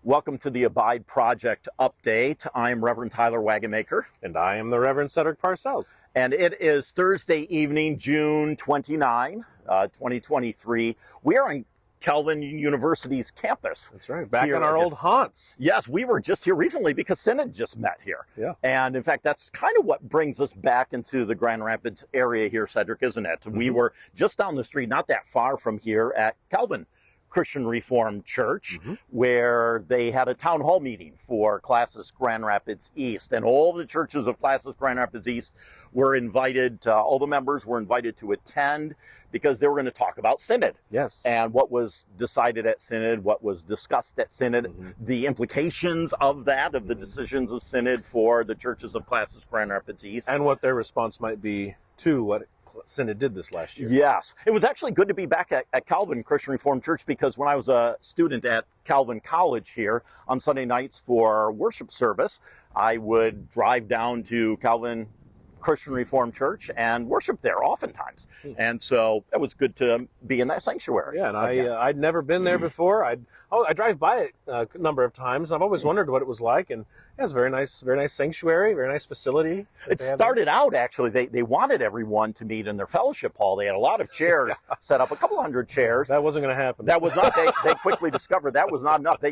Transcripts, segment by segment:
Welcome to the Abide Project update. I'm Reverend Tyler Wagenmaker. And I am the Reverend Cedric Parsels. And it is Thursday evening, June 29, 2023. We are on Calvin University's campus. That's right, back in our old haunts. Yes, we were just here recently because Synod just met here. Yeah. And in fact, that's kind of what brings us back into the Grand Rapids area here, Cedric, isn't it? We were just down the street, not that far from here, at Calvin Christian Reformed Church, where they had a town hall meeting for Classis Grand Rapids East. And all the churches of Classis Grand Rapids East were invited, all the members were invited to attend because they were going to talk about Synod. Yes. And what was decided at Synod, what was discussed at Synod, the implications of that, of the decisions of Synod for the churches of Classis Grand Rapids East. And what their response might be to what Synod did this last year. Yes. It was actually good to be back at Calvin Christian Reformed Church, because when I was a student at Calvin College here on Sunday nights for worship service, I would drive down to Calvin Christian Reformed Church and worship there oftentimes. And so it was good to be in that sanctuary. Yeah, and I'd never been there before. I drive by it a number of times. I've always wondered what it was like, and yeah, it's a very nice sanctuary, very nice facility. It started out, actually, they wanted everyone to meet in their fellowship hall. They had a lot of chairs set up, a couple hundred chairs. That wasn't going to happen. That was not, they quickly discovered that was not enough.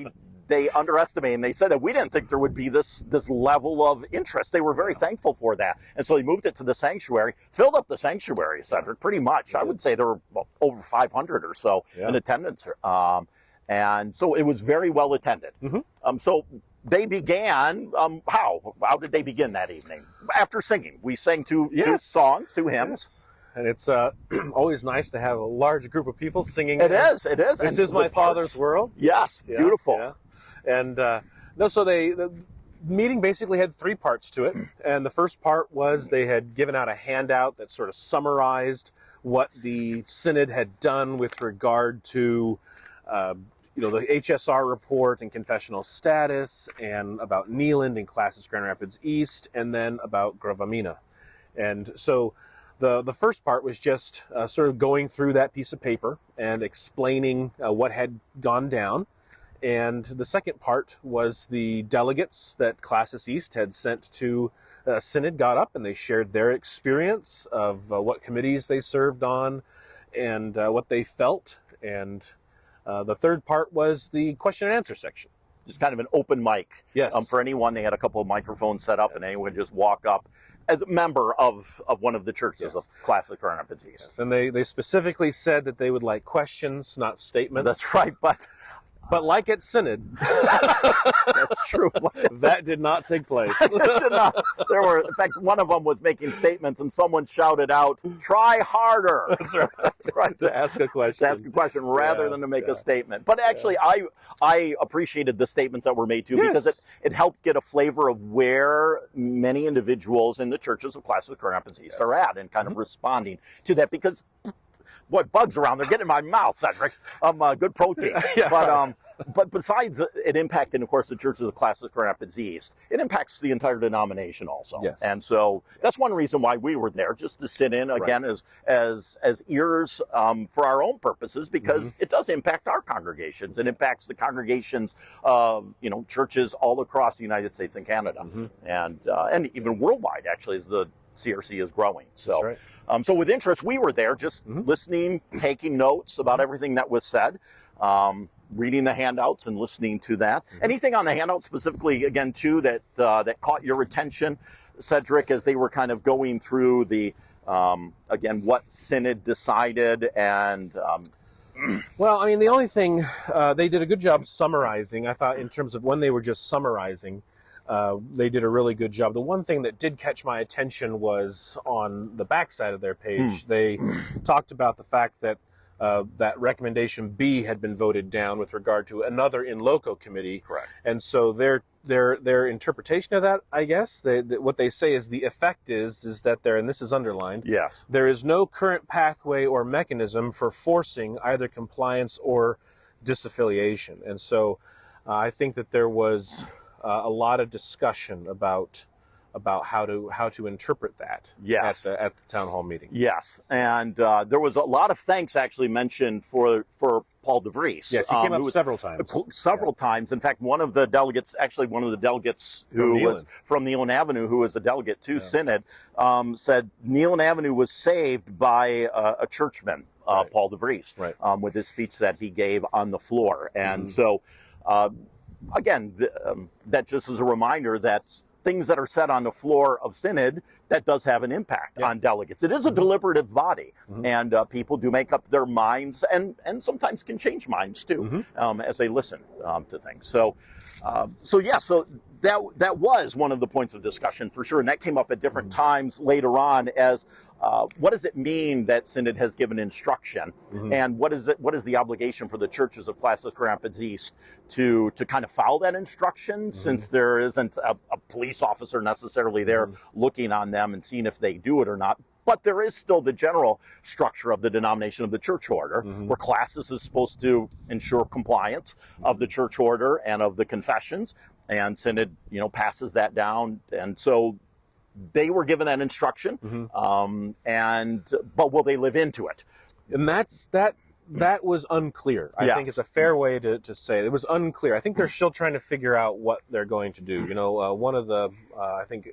They underestimated, and they said that we didn't think there would be this level of interest. They were very thankful for that. And so they moved it to the sanctuary, filled up the sanctuary, Cedric, pretty much. I would say there were over 500 or so in attendance. And so it was very well attended. So they began, how did they begin that evening? After singing. We sang two songs, two hymns. And it's always nice to have a large group of people singing. It is. This is my Father's world. Yes, beautiful. Yeah. And so the meeting basically had three parts to it. And the first part was they had given out a handout that sort of summarized what the Synod had done with regard to the HSR report and confessional status, and about Neeland and Classis Grand Rapids East, and then about Gravamina. And so the first part was just sort of going through that piece of paper and explaining what had gone down. And the second part was the delegates that Classis East had sent to Synod got up, and they shared their experience of what committees they served on and what they felt. And the third part was the question and answer section. Just kind of an open mic. Yes. For anyone, they had a couple of microphones set up, and anyone would just walk up as a member of one of the churches of Classis Grand Rapids East. Yes. And they specifically said that they would like questions, not statements. That's right, But like at Synod, that's true. That did not take place. There were, in fact, one of them was making statements, and someone shouted out, "Try harder." That's right. That's right. To ask a question. To ask a question rather than to make a statement. But actually, I appreciated the statements that were made too, because it helped get a flavor of where many individuals in the churches of Classis Grand Rapids East are at, and kind of responding to that, because what bugs around there, get in my mouth, Cedric. Good protein. But besides it impacting, of course, the churches of Classis Grand Rapids East, it impacts the entire denomination also. Yes. And so that's one reason why we were there, just to sit in again as ears for our own purposes, because it does impact our congregations. It impacts the congregations of churches all across the United States and Canada, and even worldwide, actually, as the CRC is growing. So. That's right. So with interest, we were there just listening, taking notes about everything that was said, reading the handouts and listening to that. Anything on the handout specifically, again, too, that caught your attention, Cedric, as they were kind of going through the, again, what Synod decided and... Well, I mean, the only thing, they did a good job summarizing, I thought, in terms of when they were just summarizing. They did a really good job. The one thing that did catch my attention was on the backside of their page. They talked about the fact that that recommendation B had been voted down with regard to another in loco committee. Correct. And so their interpretation of that, I guess, what they say is the effect is that there, and this is underlined. Yes. There is no current pathway or mechanism for forcing either compliance or disaffiliation. And so I think that there was a lot of discussion about about how to interpret that Yes. at the town hall meeting. Yes, and there was a lot of thanks actually mentioned for Paul DeVries. Yes, he came up several times. Several times. In fact, one of the delegates who was from Nealon Avenue, who was a delegate to Synod, said Nealon Avenue was saved by a churchman, Paul DeVries, with his speech that he gave on the floor. And so, again, that just is a reminder that things that are said on the floor of Synod, that does have an impact on delegates. It is a deliberative body, and people do make up their minds, and sometimes can change minds too, as they listen to things. So that was one of the points of discussion for sure, and that came up at different times later on as what does it mean that Synod has given instruction, and what is the obligation for the churches of Classis Rapids East to kind of follow that instruction, since there isn't a police officer necessarily there looking on them and seeing if they do it or not. But there is still the general structure of the denomination of the church order, where Classis is supposed to ensure compliance of the church order and of the confessions, and Synod, passes that down. And so they were given that instruction, but will they live into it? And that was unclear. I think it's a fair way to say it. It was unclear. I think they're still trying to figure out what they're going to do. One of the I think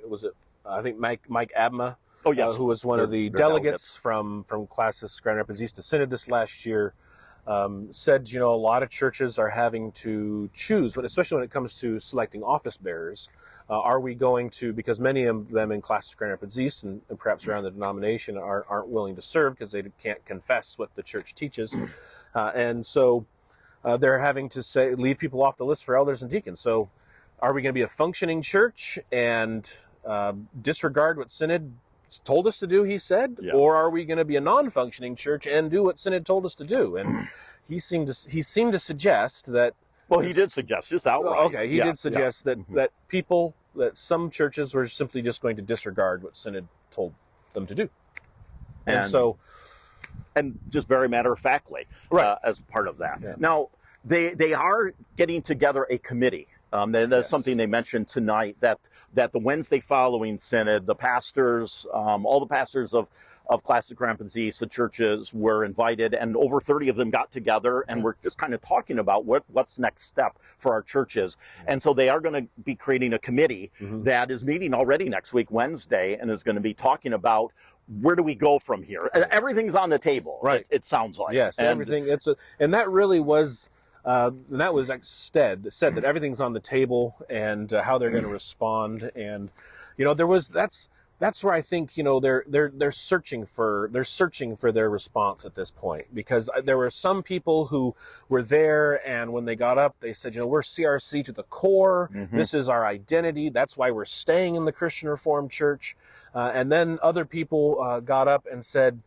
Mike Abma, who was one of the delegates from Classis Grand Rapids East to Synod this last year, said, a lot of churches are having to choose, but especially when it comes to selecting office bearers, are we going to, because many of them in Classis Grand Rapids East and perhaps around the denomination aren't willing to serve because they can't confess what the church teaches. And so they're having to leave people off the list for elders and deacons. So are we going to be a functioning church and disregard what Synod told us to do, he said, or are we going to be a non-functioning church and do what Synod told us to do? And he seemed to suggest that. Well, he did suggest just outright. Okay, he did suggest that some churches were simply just going to disregard what Synod told them to do, and just very matter of factly, as part of that. Yeah. Now they are getting together a committee. That's something they mentioned tonight, that the Wednesday following Synod, the pastors, all the pastors of Classis Rapids East, the churches were invited, and over 30 of them got together, and we're just kind of talking about what's next step for our churches. And so they are going to be creating a committee that is meeting already next week, Wednesday, and is going to be talking about where do we go from here. Everything's on the table, it sounds like. Yes, everything. And that really was... that was said that everything's on the table, and how they're going to respond, and that's where I think they're searching for their response at this point, because there were some people who were there, and when they got up, they said, we're CRC to the core. This is our identity. That's why we're staying in the Christian Reformed Church. And then other people got up and said,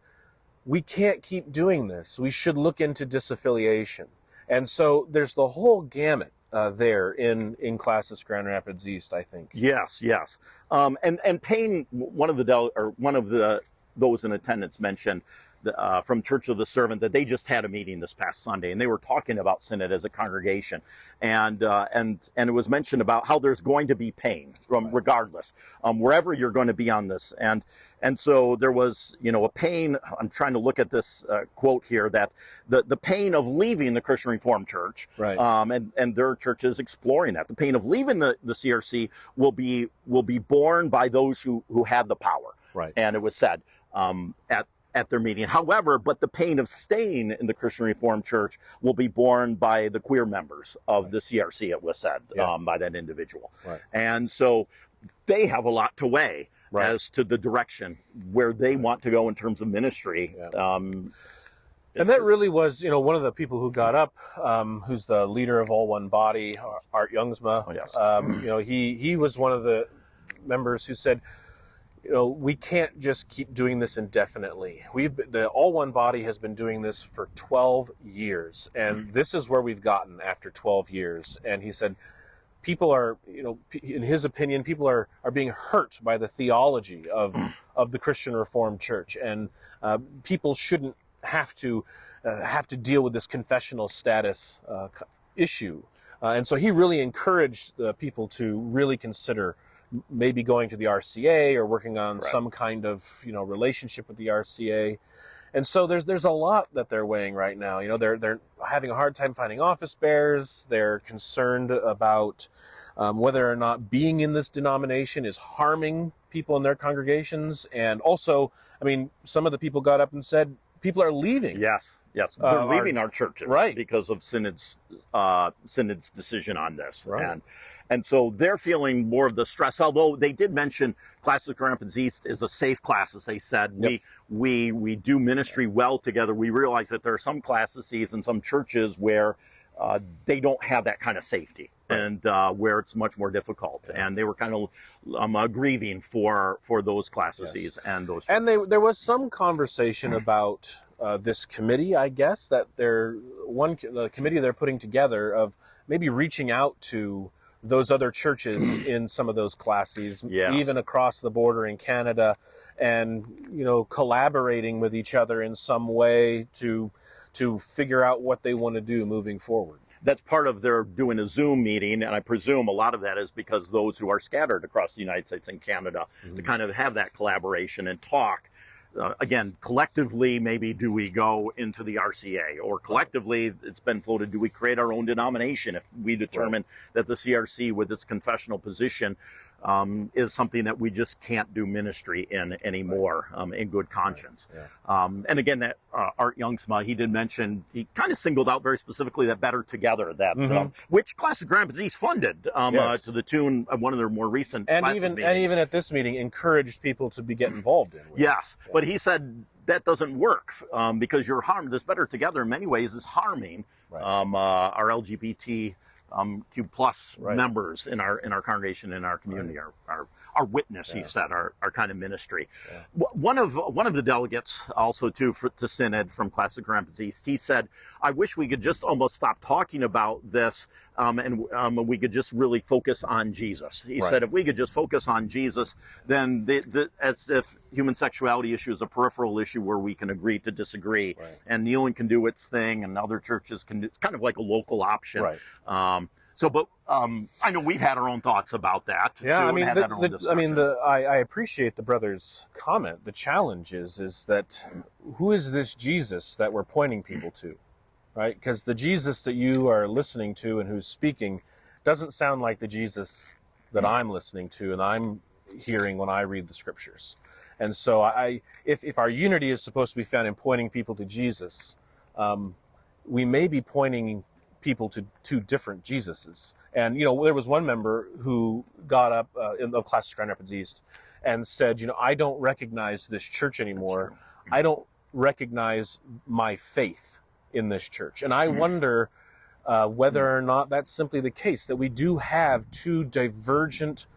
we can't keep doing this. We should look into disaffiliation. And so there's the whole gamut there in Classis Grand Rapids East, I think. Yes. And Payne, one of those in attendance mentioned from Church of the Servant that they just had a meeting this past Sunday, and they were talking about Synod as a congregation, and it was mentioned about how there's going to be pain regardless, wherever you're going to be on this, and so there was a pain. I'm trying to look at this quote here, that the pain of leaving the Christian Reformed Church, and their churches exploring that, the pain of leaving the CRC will be borne by those who had the power, and it was said at their meeting. However, but the pain of staying in the Christian Reformed Church will be borne by the queer members of the CRC, it was said, by that individual. And so they have a lot to weigh as to the direction where they want to go in terms of ministry. And that really was, one of the people who got up, who's the leader of All One Body, Art Youngsma. He was one of the members who said, we can't just keep doing this indefinitely. The All One Body has been doing this for 12 years, and this is where we've gotten after 12 years. And he said, people are, in his opinion, people are being hurt by the theology of the Christian Reformed Church, and people shouldn't have to deal with this confessional status issue. And so he really encouraged people to really consider maybe going to the RCA or working on Correct. some kind of, relationship with the RCA. And so there's a lot that they're weighing right now. They're having a hard time finding office bearers. They're concerned about whether or not being in this denomination is harming people in their congregations. And also, some of the people got up and said people are leaving. Yes. They're leaving our churches, right, because of Synod's decision on this. Right. And so they're feeling more of the stress, although they did mention Classis Rapids East is a safe class, as they said. Yep. We do ministry well together. We realize that there are some classes and some churches where they don't have that kind of safety, right, and where it's much more difficult. Yeah. And they were kind of grieving for those classes, yes, and those churches. And there was some conversation about this committee, I guess, that the committee they're putting together of maybe reaching out to those other churches in some of those classes, yes, even across the border in Canada, and collaborating with each other in some way to figure out what they want to do moving forward. That's part of their doing a Zoom meeting, and I presume a lot of that is because those who are scattered across the United States and Canada, to kind of have that collaboration and talk. Again, collectively, maybe do we go into the RCA, or collectively, it's been floated, do we create our own denomination if we determine that the CRC, with its confessional position, is something that we just can't do ministry in anymore, in good conscience. Right. Yeah. And again, that Art Youngsma, he did mention, he kind of singled out very specifically that Better Together, that which Classis Rapids East funded yes, to the tune of one of their more recent and classes even meetings. and even at this meeting encouraged people to get involved in. Yes, yeah. But he said that doesn't work because you're harmed. This Better Together in many ways is harming right, our LGBT Q plus right, members in our congregation, in our community, right, our witness, yeah, he said, our kind of ministry. Yeah. One of the delegates also to Synod from Classis Rapids East, he said, I wish we could just almost stop talking about this and we could just really focus on Jesus. He right, said, if we could just focus on Jesus, then as if human sexuality issue is a peripheral issue where we can agree to disagree, right, and kneeling can do its thing and other churches can do, it's kind of like a local option. Right. I know we've had our own thoughts about that. Yeah, too, I appreciate the brother's comment. The challenge is that who is this Jesus that we're pointing people to, right? Because the Jesus that you are listening to and who's speaking doesn't sound like the Jesus that I'm listening to and I'm hearing when I read the scriptures. And so if our unity is supposed to be found in pointing people to Jesus, we may be pointing people to two different Jesuses. And, there was one member who got up of Classis Rapids East and said, I don't recognize this church anymore. I don't recognize my faith in this church. And I wonder whether or not that's simply the case, that we do have two divergent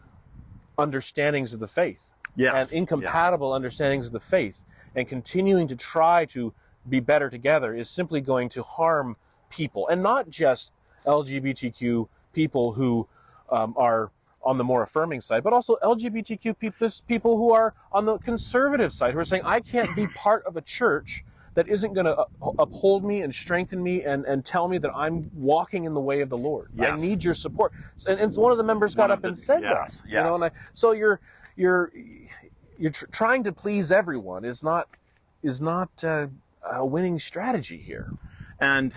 understandings of the faith, yes, and incompatible, yes, understandings of the faith. And continuing to try to be better together is simply going to harm people, and not just LGBTQ people who are on the more affirming side, but also LGBTQ people who are on the conservative side, who are saying, I can't be part of a church that isn't going to uphold me and strengthen me and tell me that I'm walking in the way of the Lord. Yes. I need your support. And one of the members got up and said yes, that. Yes. So you're trying to please everyone is not a winning strategy here. And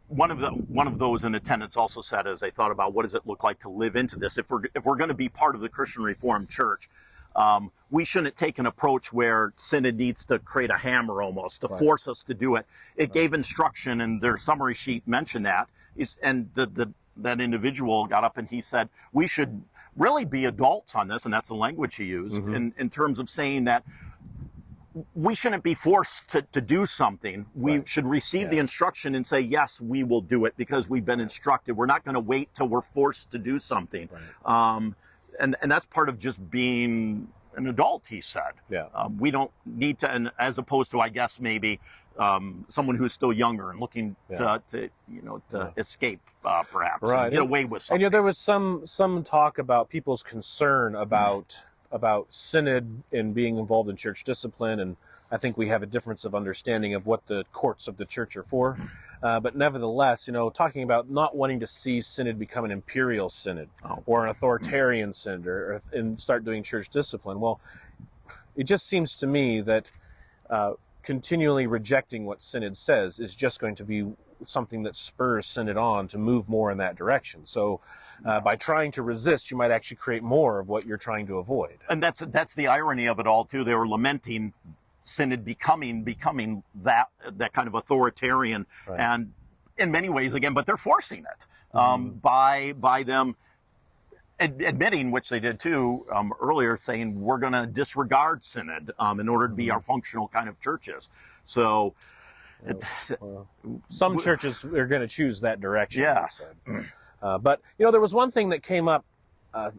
one of those in attendance also said, as they thought about what does it look like to live into this, if we're going to be part of the Christian Reformed Church, we shouldn't take an approach where Synod needs to create a hammer almost to right, force us to do it. It right, gave instruction, and their summary sheet mentioned that. And that individual got up and he said, we should really be adults on this, and that's the language he used, in terms of saying that we shouldn't be forced to do something. We right, should receive the instruction and say, yes, we will do it because we've been instructed. We're not going to wait till we're forced to do something. Right. And that's part of just being an adult, he said. Yeah. We don't need to, and as opposed to, I guess, maybe someone who's still younger and looking to escape, perhaps, right, and get away with something. And there was some talk about people's concern about Synod and being involved in church discipline, and I think we have a difference of understanding of what the courts of the church are for. But nevertheless, talking about not wanting to see synod become an imperial synod or an authoritarian synod and start doing church discipline. Well, it just seems to me that continually rejecting what synod says is just going to be something that spurs synod on to move more in that direction. So by trying to resist, you might actually create more of what you're trying to avoid. And that's the irony of it all too. They were lamenting synod becoming that kind of authoritarian, and in many ways again, but they're forcing it by them admitting, which they did too earlier, saying we're going to disregard synod in order to be our functional kind of churches. So some churches are going to choose that direction. Yes. But there was one thing that came up Mike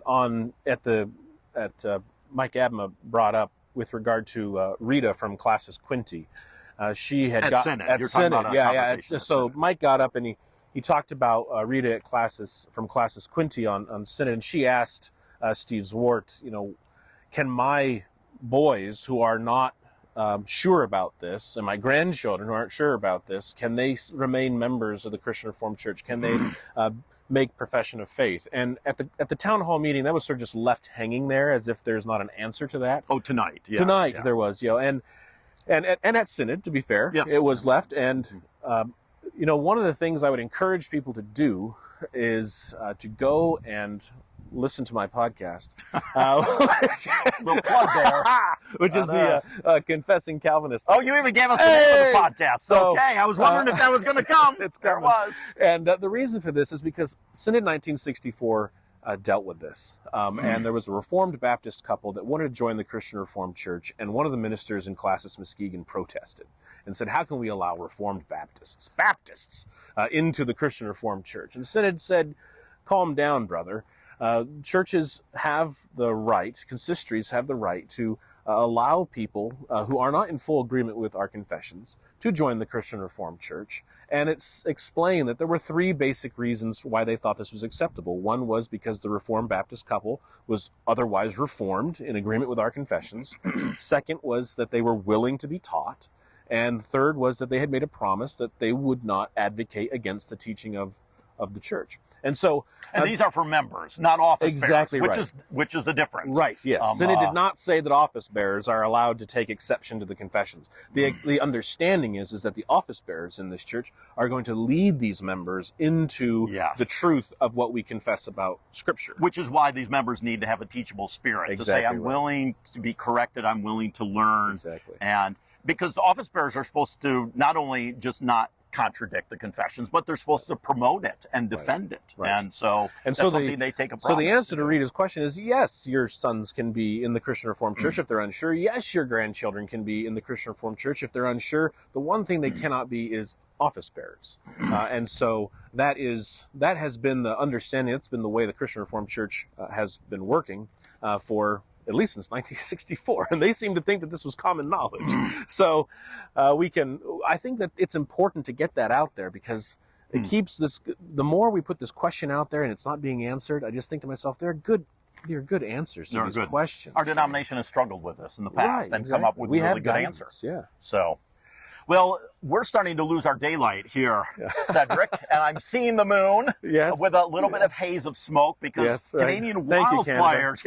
Abma brought up with regard to Rita from Classis Quinti. She had got Synod. at You're talking Synod, about yeah. So Mike got up and he talked about Rita at Classis from Classis Quinti on Synod, and she asked Steve Zwart, can my boys who are not sure about this, and my grandchildren who aren't sure about this, can they remain members of the Christian Reformed Church? Can they make profession of faith? And at the town hall meeting, that was sort of just left hanging there as if there's not an answer to that. Oh, tonight. Yeah, tonight yeah. There was, and at Synod, to be fair, yes. It was left. And one of the things I would encourage people to do is to go and listen to my podcast, little plug there, which is the Confessing Calvinist. Oh, you even gave us the name of the podcast. So, okay, I was wondering if that was going to come. There it was. And the reason for this is because Synod 1964 dealt with this. And there was a Reformed Baptist couple that wanted to join the Christian Reformed Church, and one of the ministers in Classis Muskegon protested and said, how can we allow Reformed Baptists into the Christian Reformed Church? And Synod said, calm down, brother. Churches have the right, consistories have the right to allow people who are not in full agreement with our confessions to join the Christian Reformed Church. And it's explained that there were three basic reasons why they thought this was acceptable. One was because the Reformed Baptist couple was otherwise reformed in agreement with our confessions. Second was that they were willing to be taught. And third was that they had made a promise that they would not advocate against the teaching of the church. And so, and these are for members, not office exactly bearers, right. which is the difference. Right. Yes. Synod did not say that office bearers are allowed to take exception to the confessions. The understanding is that the office bearers in this church are going to lead these members into the truth of what we confess about Scripture. Which is why these members need to have a teachable spirit to say, I'm willing to be corrected, I'm willing to learn. Exactly. And because office bearers are supposed to not only just not contradict the confessions, but they're supposed to promote it and defend it. Right. And so that's something they take a promise. So the answer to Rita's question is yes, your sons can be in the Christian Reformed Church if they're unsure. Yes, your grandchildren can be in the Christian Reformed Church if they're unsure. The one thing they cannot be is office bearers. And so that has been the understanding. That's been the way the Christian Reformed Church has been working for at least since 1964, and they seem to think that this was common knowledge. So I think that it's important to get that out there, because it keeps this, the more we put this question out there and it's not being answered, I just think to myself, there are good answers to these questions. Our denomination has struggled with this in the past and come up with really good answers. Yeah. So, well, we're starting to lose our daylight here, Cedric, and I'm seeing the moon with a little bit of haze of smoke because Canadian wildfires,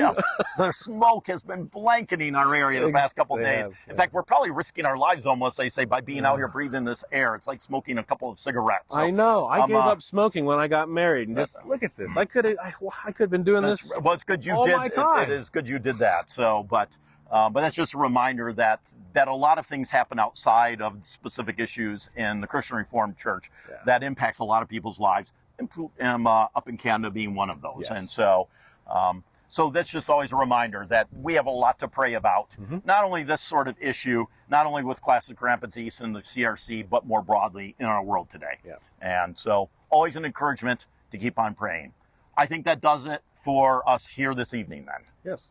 the smoke has been blanketing our area the past couple of days. In fact, we're probably risking our lives almost, they say, by being out here breathing this air. It's like smoking a couple of cigarettes. So, I know. I gave up smoking when I got married, and just look at this. I could have been doing this. Well, it's good you did. It is good you did that. So, but that's just a reminder that a lot of things happen outside of specific issues in the Christian Reformed Church that impacts a lot of people's lives, up in Canada being one of those. And so that's just always a reminder that we have a lot to pray about, not only this sort of issue, not only with Classis Rapids East and the CRC, but more broadly in our world today. And so always an encouragement to keep on praying. I think that does it for us here this evening then. Yes.